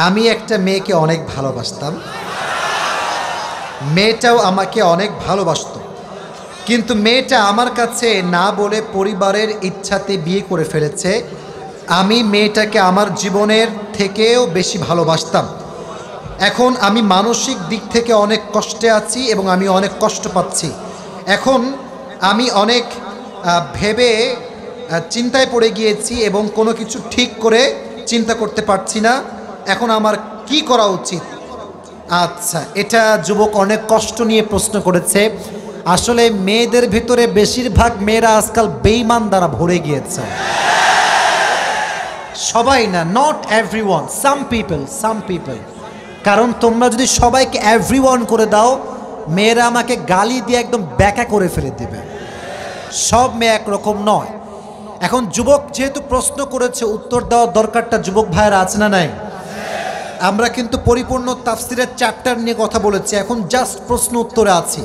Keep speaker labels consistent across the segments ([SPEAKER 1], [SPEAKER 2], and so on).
[SPEAKER 1] আমি একটা মেয়েকে অনেক ভালোবাসতাম, মেয়েটাও আমাকে অনেক ভালোবাসত, কিন্তু মেয়েটা আমার কাছে না বলে পরিবারের ইচ্ছাতে বিয়ে করে ফেলেছে। আমি মেয়েটাকে আমার জীবনের থেকেও বেশি ভালোবাসতাম। এখন আমি মানসিক দিক থেকে অনেক কষ্টে আছি এবং আমি অনেক কষ্ট পাচ্ছি। এখন আমি অনেক ভেবে চিন্তায় পড়ে গিয়েছি এবং কোনো কিছু ঠিক করে চিন্তা করতে পারছি না। এখন আমার কি করা উচিত? আচ্ছা, এটা যুবক অনেক কষ্ট নিয়ে প্রশ্ন করেছে। আসলে মেয়েদের ভিতরে বেশিরভাগ মেয়েরা আজকাল বেঈমান দ্বারা ভরে গিয়েছে। সবাই না, নট এভরিওয়ান, সাম পিপল। কারণ তোমরা যদি সবাইকে এভরিওয়ান করে দাও, মেয়েরা আমাকে গালি দিয়ে একদম ব্যাকা করে ফেলে দেবে। সব মেয়ে একরকম নয়। এখন যুবক যেহেতু প্রশ্ন করেছে, উত্তর দেওয়ার দরকারটা যুবক ভাইয়েরা আছে না নাই? আমরা কিন্তু পরিপূর্ণ তাফসিরের চ্যাপ্টার নিয়ে কথা বলেছি, এখন জাস্ট প্রশ্ন উত্তরে আছি।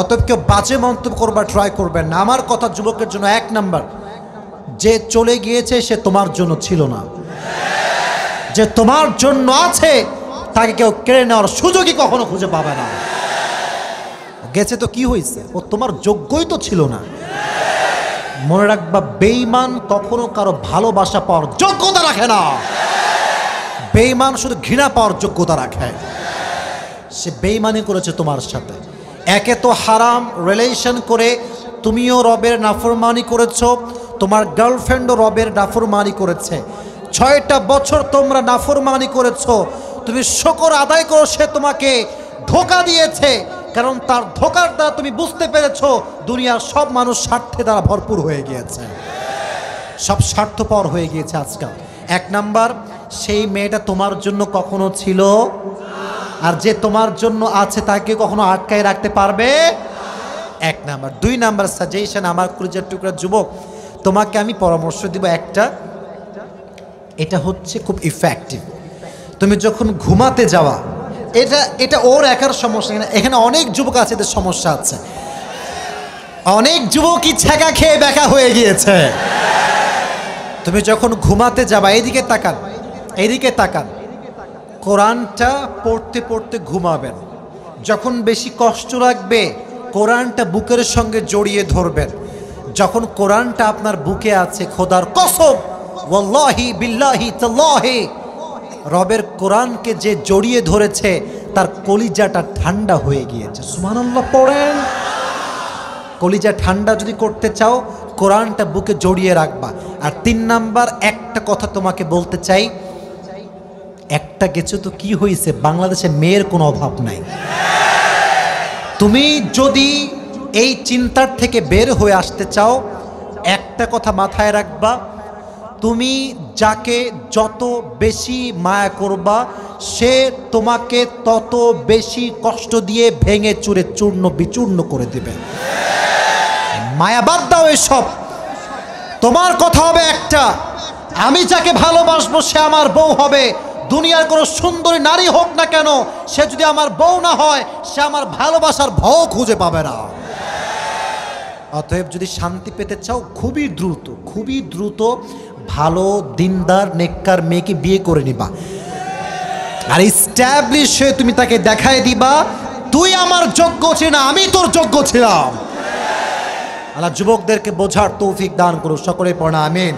[SPEAKER 1] অতএব কেউ বাজে মন্তব্য করবার ট্রাই করবেন না। আমার কথা যুবকের জন্য এক নাম্বার, যে চলে গিয়েছে সে তোমার জন্য ছিল না। যে তোমার জন্য আছে তাকে কেউ কেড়ে নেওয়ার সুযোগই কখনো খুঁজে পাবে না। গেছে তো কি হয়েছে, ও তোমার যোগ্যই তো ছিল না। মনে রাখবা, বেঈমান কখনো কারো ভালোবাসা পাওয়ার যোগ্যতা রাখে না। বেঈমান শুধু ঘৃণা পাওয়ার যোগ্যতা রাখে। সে বেঈমানি করেছে তোমার সাথে। একে তো হারাম রিলেশন করে তুমিও রবের নাফরমানি করেছো, তোমার গার্লফ্রেন্ডও রবের নাফরমানি করেছে। 6টা বছর তোমরা নাফরমানি করেছো। তুমি শুকর আদায় করো, সে তোমাকে ধোঁকা দিয়েছে। কারণ তার ধোঁকার দ্বারা তুমি বুঝতে পেরেছো দুনিয়ার সব মানুষ স্বার্থে দ্বারা ভরপুর হয়ে গিয়েছে, সব স্বার্থপর হয়ে গিয়েছে আজকাল। এক নাম্বার, সেই মেয়েটা তোমার জন্য কখনো ছিল, আর যে তোমার জন্য আছে তাকে কখনো আটকায় রাখতে পারবে? এক নাম্বার। 2 নাম্বার সাজেশন আমার কলিজার টুকরা যুবক, তোমাকে আমি পরামর্শ দিব একটা, এটা হচ্ছে খুব ইফেক্টিভ। তুমি যখন ঘুমাতে যাওয়া, এটা ওর একার সমস্যা না, এখানে অনেক যুবক আছে এদের সমস্যা আছে। অনেক যুবকই ছ্যাঁকা খেয়ে ব্যাকা হয়ে গিয়েছে। তুমি যখন ঘুমাতে যাবা, এইদিকে তাকান, কোরআনটা পড়তে পড়তে ঘুমাবেন। যখন বেশি কষ্ট লাগবে কোরআনটা বুকের সঙ্গে জড়িয়ে ধরবেন। যখন কোরআনটা আপনার বুকে আছে, খোদার কসম, ওয়াল্লাহি বিল্লাহি তাল্লাহি, রবের কোরআনকে যে জড়িয়ে ধরেছে তার কলিজাটা ঠান্ডা হয়ে গিয়েছে। সুবহানাল্লাহ পড়েন। কলিজা ঠান্ডা যদি করতে চাও, কোরআনটা বুকে জড়িয়ে রাখবা। আর 3 নাম্বার, একটা কথা তোমাকে বলতে চাই, একটা কিছু তো কি হয়েছে, বাংলাদেশে মেয়ের কোনো অভাব নাই। তুমি যদি এই চিন্তার থেকে বের হয়ে আসতে চাও, একটা কথা মাথায় রাখবা, তুমি যাকে যত বেশি মায়া করবা সে তোমাকে তত বেশি কষ্ট দিয়ে ভেঙে চুরে চূর্ণ বিচূর্ণ করে দেবে। মায়া বাদ দাও এসব। তোমার কথা হবে একটা, আমি যাকে ভালোবাসবো সে আমার বউ হবে। দুনিয়ার কোনো সুন্দরী নারী হোক না কেন, সে যদি আমার বউ না হয় সে আমার ভালোবাসার ভাও খুঁজে পাবে না। অতএব যদি শান্তি পেতে চাও, খুবই দ্রুত ভালো দিনদার নেককার মেয়েকে বিয়ে করে নিবা। আর এস্টাবলিশ হয়ে তুমি তাকে দেখায় দিবা, তুই আমার যোগ্য ছিলি না, আমি তোর যোগ্য ছিলাম। আল্লাহ যুবকদেরকে বোঝার তৌফিক দান করুন। সকলে পড়া আমিন।